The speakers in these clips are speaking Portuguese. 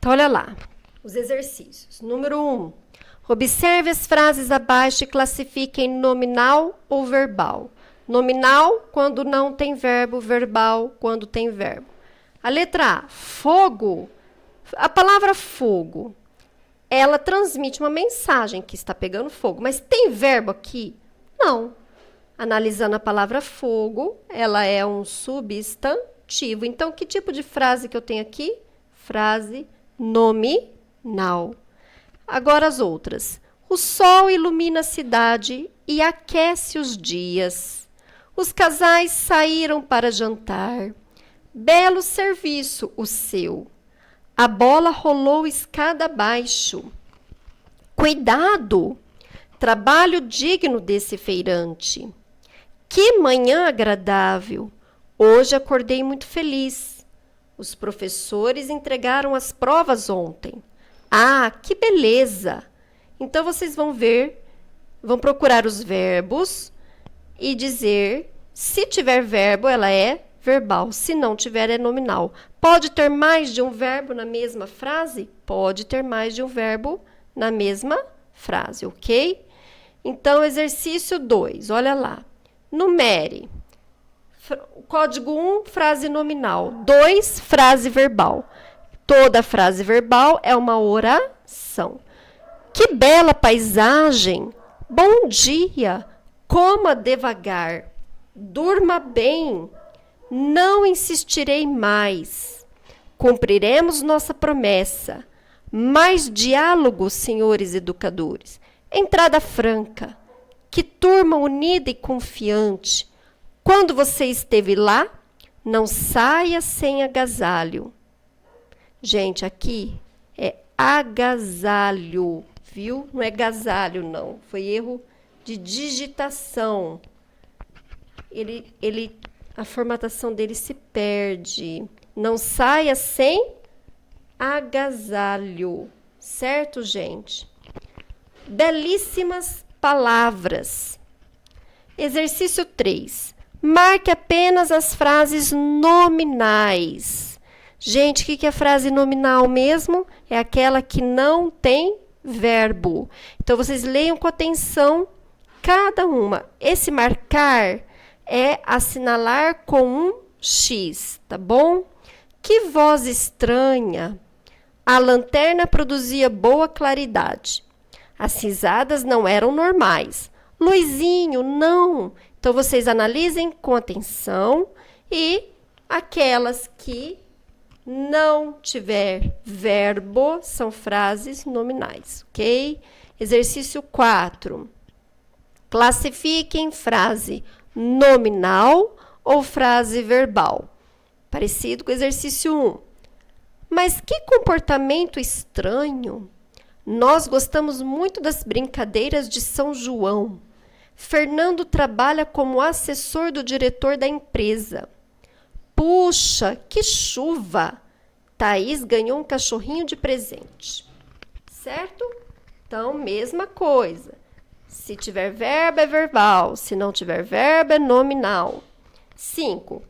Então, olha lá, os exercícios. Número 1. Observe as frases abaixo e classifique em nominal ou verbal. Nominal, quando não tem verbo. Verbal, quando tem verbo. A letra A, fogo. A palavra fogo, ela transmite uma mensagem que está pegando fogo. Mas tem verbo aqui? Não. Analisando a palavra fogo, ela é um substantivo. Então, que tipo de frase que eu tenho aqui? Frase nominal. Agora as outras. O sol ilumina a cidade e aquece os dias. Os casais saíram para jantar. Belo serviço o seu. A bola rolou escada abaixo. Cuidado! Trabalho digno desse feirante. Que manhã agradável! Hoje acordei muito feliz. Os professores entregaram as provas ontem. Ah, que beleza! Então, vocês vão ver, vão procurar os verbos e dizer, se tiver verbo, ela é verbal. Se não tiver, é nominal. Pode ter mais de um verbo na mesma frase? Pode ter mais de um verbo na mesma frase, ok? Então, exercício 2, olha lá. Numere. Código 1, frase nominal. 2, frase verbal. Toda frase verbal é uma oração. Que bela paisagem! Bom dia! Coma devagar. Durma bem. Não insistirei mais. Cumpriremos nossa promessa. Mais diálogo, senhores educadores. Entrada franca. Que turma unida e confiante. Quando você esteve lá, não saia sem agasalho. Gente, aqui é agasalho, viu? Não é gasalho, não. Foi erro de digitação. A formatação dele se perde. Não saia sem agasalho. Certo, gente? Belíssimas palavras. Exercício 3. Marque apenas as frases nominais. Gente, o que é frase nominal mesmo? É aquela que não tem verbo. Então, vocês leiam com atenção cada uma. Esse marcar é assinalar com um X, tá bom? Que voz estranha! A lanterna produzia boa claridade. As risadas não eram normais. Luizinho, não! Então, vocês analisem com atenção e aquelas que não tiver verbo são frases nominais, ok? Exercício 4. Classifiquem frase nominal ou frase verbal. Parecido com o exercício 1. Mas que comportamento estranho! Nós gostamos muito das brincadeiras de São João. Fernando trabalha como assessor do diretor da empresa. Puxa, que chuva! Thaís ganhou um cachorrinho de presente. Certo? Então, mesma coisa. Se tiver verbo, é verbal. Se não tiver verbo, é nominal. 5.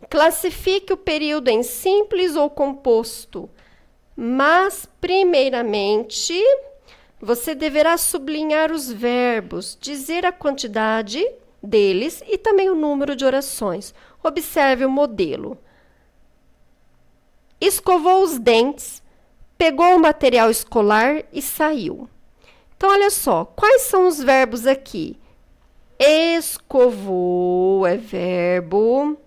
Classifique o período em simples ou composto. Mas, primeiramente, você deverá sublinhar os verbos, dizer a quantidade deles e também o número de orações. Observe o modelo. Escovou os dentes, pegou o material escolar e saiu. Então, olha só, quais são os verbos aqui? Escovou é verbo,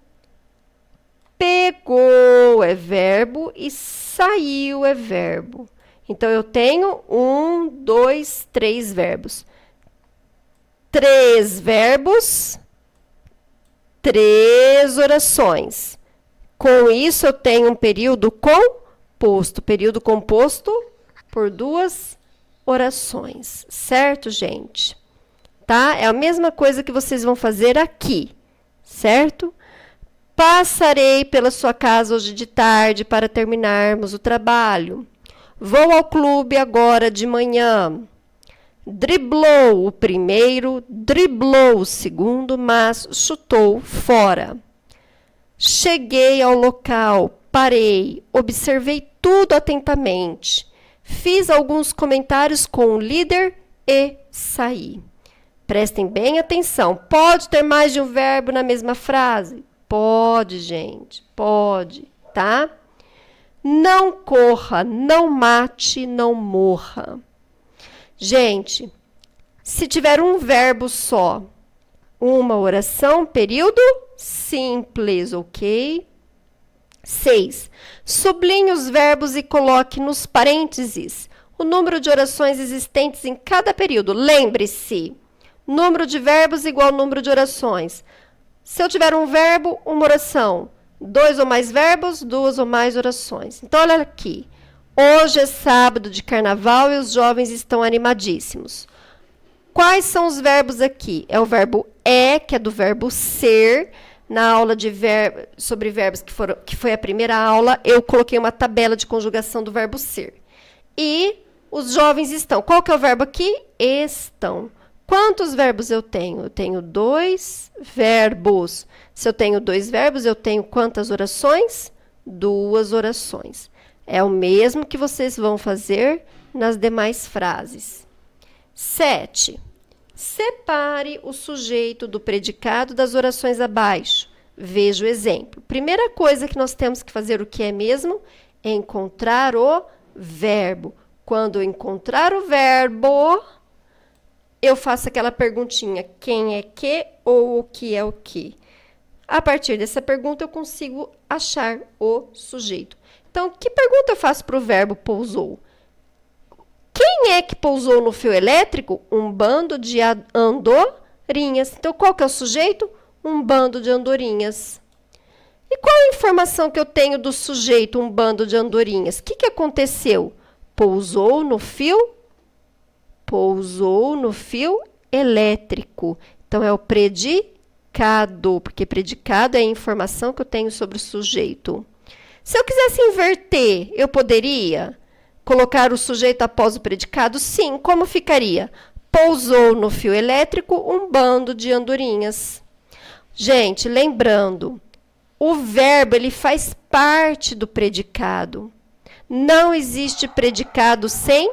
pegou é verbo e saiu é verbo. Então, eu tenho 1, 2, 3 verbos. 3 verbos, 3 orações. Com isso, eu tenho um período composto. Período composto por 2 orações. Certo, gente? Tá? É a mesma coisa que vocês vão fazer aqui. Certo? Passarei pela sua casa hoje de tarde para terminarmos o trabalho. Vou ao clube agora de manhã. Driblou o primeiro, driblou o segundo, mas chutou fora. Cheguei ao local, parei, observei tudo atentamente. Fiz alguns comentários com o líder e saí. Prestem bem atenção. Pode ter mais de um verbo na mesma frase? Pode, gente. Pode, tá? Não corra, não mate, não morra. Gente, se tiver um verbo só, uma oração, período simples, ok? 6. Sublinhe os verbos e coloque nos parênteses o número de orações existentes em cada período. Lembre-se, número de verbos igual número de orações. Se eu tiver um verbo, uma oração. 2 ou mais verbos, 2 ou mais orações. Então, olha aqui. Hoje é sábado de carnaval e os jovens estão animadíssimos. Quais são os verbos aqui? É o verbo é, que é do verbo ser. Na aula de sobre verbos, que foi a primeira aula, eu coloquei uma tabela de conjugação do verbo ser. E os jovens estão. Qual que é o verbo aqui? Estão. Quantos verbos eu tenho? Eu tenho 2 verbos. Se eu tenho 2 verbos, eu tenho quantas orações? 2 orações. É o mesmo que vocês vão fazer nas demais frases. 7. Separe o sujeito do predicado das orações abaixo. Veja o exemplo. Primeira coisa que nós temos que fazer, o que é mesmo? É encontrar o verbo. Quando eu encontrar o verbo, eu faço aquela perguntinha, quem é que ou o que é o que? A partir dessa pergunta, eu consigo achar o sujeito. Então, que pergunta eu faço para o verbo pousou? Quem é que pousou no fio elétrico? Um bando de andorinhas. Então, qual que é o sujeito? Um bando de andorinhas. E qual é a informação que eu tenho do sujeito, um bando de andorinhas? O que aconteceu? Pousou no fio? Pousou no fio elétrico. Então, é o predicado, porque predicado é a informação que eu tenho sobre o sujeito. Se eu quisesse inverter, eu poderia colocar o sujeito após o predicado? Sim. Como ficaria? Pousou no fio elétrico um bando de andorinhas. Gente, lembrando, o verbo ele faz parte do predicado. Não existe predicado sem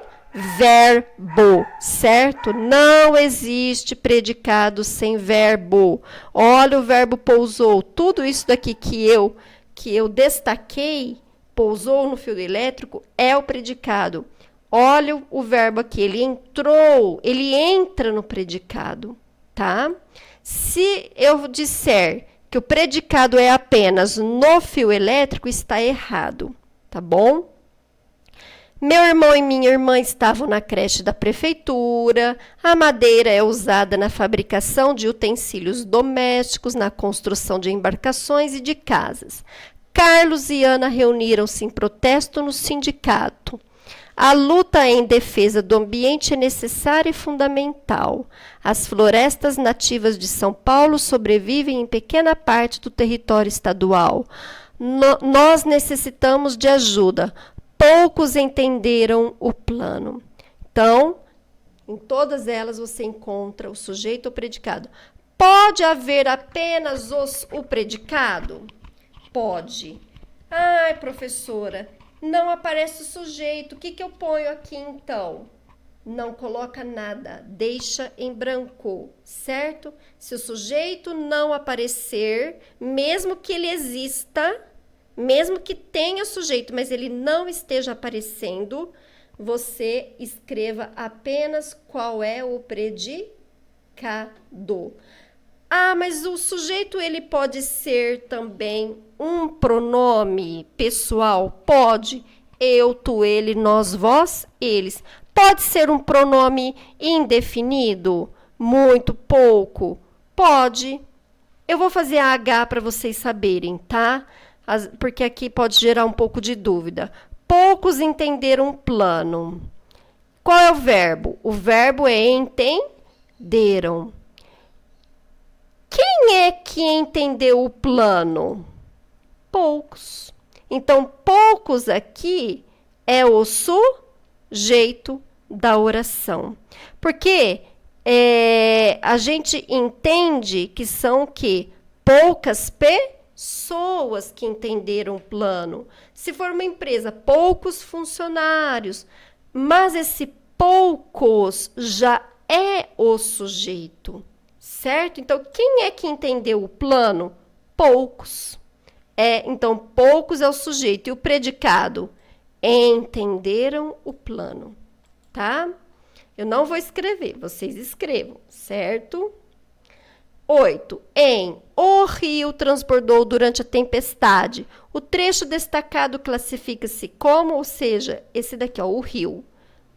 verbo, certo? Não existe predicado sem verbo. Olha o verbo pousou. Tudo isso daqui que eu destaquei, pousou no fio elétrico, é o predicado. Olha o verbo aqui, ele entrou, ele entra no predicado, tá? Se eu disser que o predicado é apenas no fio elétrico, está errado, tá bom? Meu irmão e minha irmã estavam na creche da prefeitura. A madeira é usada na fabricação de utensílios domésticos, na construção de embarcações e de casas. Carlos e Ana reuniram-se em protesto no sindicato. A luta em defesa do ambiente é necessária e fundamental. As florestas nativas de São Paulo sobrevivem em pequena parte do território estadual. Nós necessitamos de ajuda. Poucos entenderam o plano. Então, em todas elas você encontra o sujeito ou predicado. Pode haver apenas o predicado? Pode. Ai, professora, não aparece o sujeito. O que eu ponho aqui então? Não coloca nada, deixa em branco, certo? Se o sujeito não aparecer, mesmo que ele exista, mesmo que tenha sujeito, mas ele não esteja aparecendo, você escreva apenas qual é o predicado. Ah, mas o sujeito ele pode ser também um pronome pessoal? Pode. Eu, tu, ele, nós, vós, eles. Pode ser um pronome indefinido? Muito, pouco? Pode. Eu vou fazer a H para vocês saberem, tá? Porque aqui pode gerar um pouco de dúvida. Poucos entenderam o plano. Qual é o verbo? O verbo é entenderam. Quem é que entendeu o plano? Poucos. Então, poucos aqui é o sujeito da oração. Porque a gente entende que são o quê? Poucas pessoas. pessoas que entenderam o plano. Se for uma empresa, poucos funcionários, mas esse poucos já é o sujeito, certo? Então, quem é que entendeu o plano? Poucos. Então, poucos é o sujeito. E o predicado? Entenderam o plano, tá? Eu não vou escrever, vocês escrevam, certo? 8. O rio transbordou durante a tempestade. O trecho destacado classifica-se como, ou seja, esse daqui, ó, o rio. O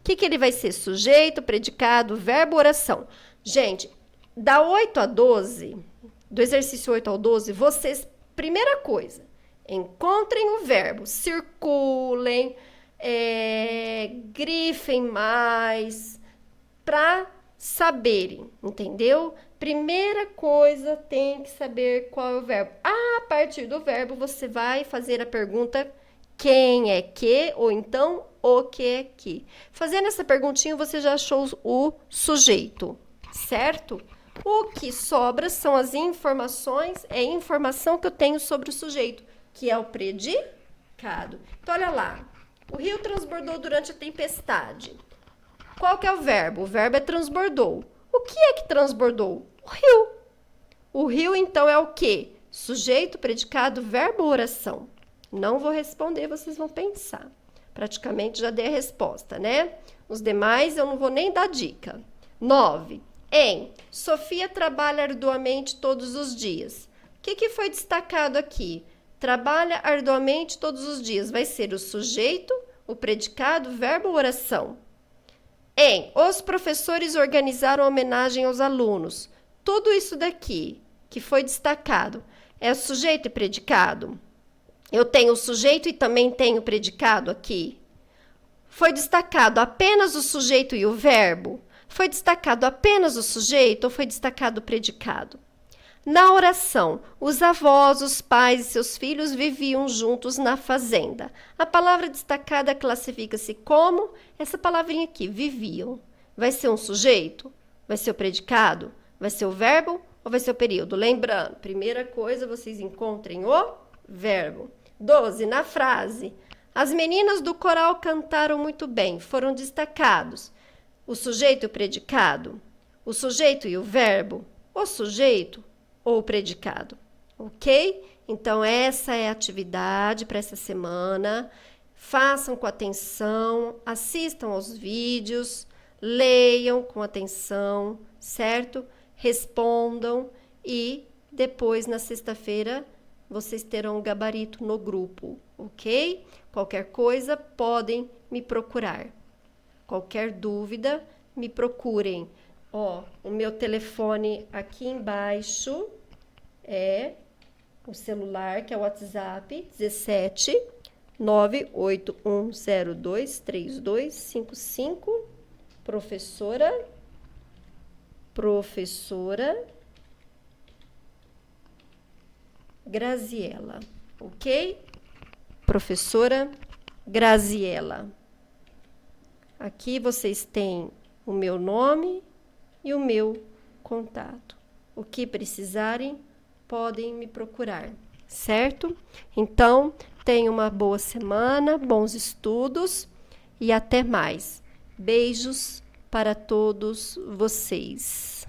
que ele vai ser? Sujeito, predicado, verbo, oração. Gente, da 8 a 12, do exercício 8 ao 12, vocês, primeira coisa, encontrem o verbo, circulem, grifem mais, para saberem, entendeu? Primeira coisa, tem que saber qual é o verbo. A partir do verbo, você vai fazer a pergunta quem é que, ou então o que é que. Fazendo essa perguntinha, você já achou o sujeito, certo? O que sobra são as informações, é a informação que eu tenho sobre o sujeito, que é o predicado. Então, olha lá. O rio transbordou durante a tempestade. Qual que é o verbo? O verbo é transbordou. O que é que transbordou? O rio. O rio, então, é o quê? Sujeito, predicado, verbo, oração. Não vou responder, vocês vão pensar. Praticamente já dei a resposta, né? Os demais eu não vou nem dar dica. 9. Sofia trabalha arduamente todos os dias. O que foi destacado aqui? Trabalha arduamente todos os dias. Vai ser o sujeito, o predicado, verbo, oração. Os professores organizaram homenagem aos alunos. Tudo isso daqui que foi destacado é o sujeito e predicado? Eu tenho o sujeito e também tenho o predicado aqui. Foi destacado apenas o sujeito e o verbo? Foi destacado apenas o sujeito ou foi destacado o predicado? Na oração, os avós, os pais e seus filhos viviam juntos na fazenda. A palavra destacada classifica-se como essa palavrinha aqui, viviam. Vai ser um sujeito? Vai ser o predicado? Vai ser o verbo ou vai ser o período? Lembrando, primeira coisa, vocês encontrem o verbo. 12. Na frase, as meninas do coral cantaram muito bem, foram destacados. O sujeito e o predicado? O sujeito e o verbo? O sujeito ou o predicado, ok? Então, essa é a atividade para essa semana. Façam com atenção, assistam aos vídeos, leiam com atenção, certo? Respondam e depois, na sexta-feira, vocês terão um gabarito no grupo, ok? Qualquer coisa, podem me procurar. Qualquer dúvida, me procurem. O meu telefone aqui embaixo é o celular, que é o WhatsApp, 17 981023255. Professora Graziela, ok? Professora Graziela. Aqui vocês têm o meu nome e o meu contato. O que precisarem, podem me procurar, certo? Então, tenha uma boa semana, bons estudos e até mais. Beijos para todos vocês.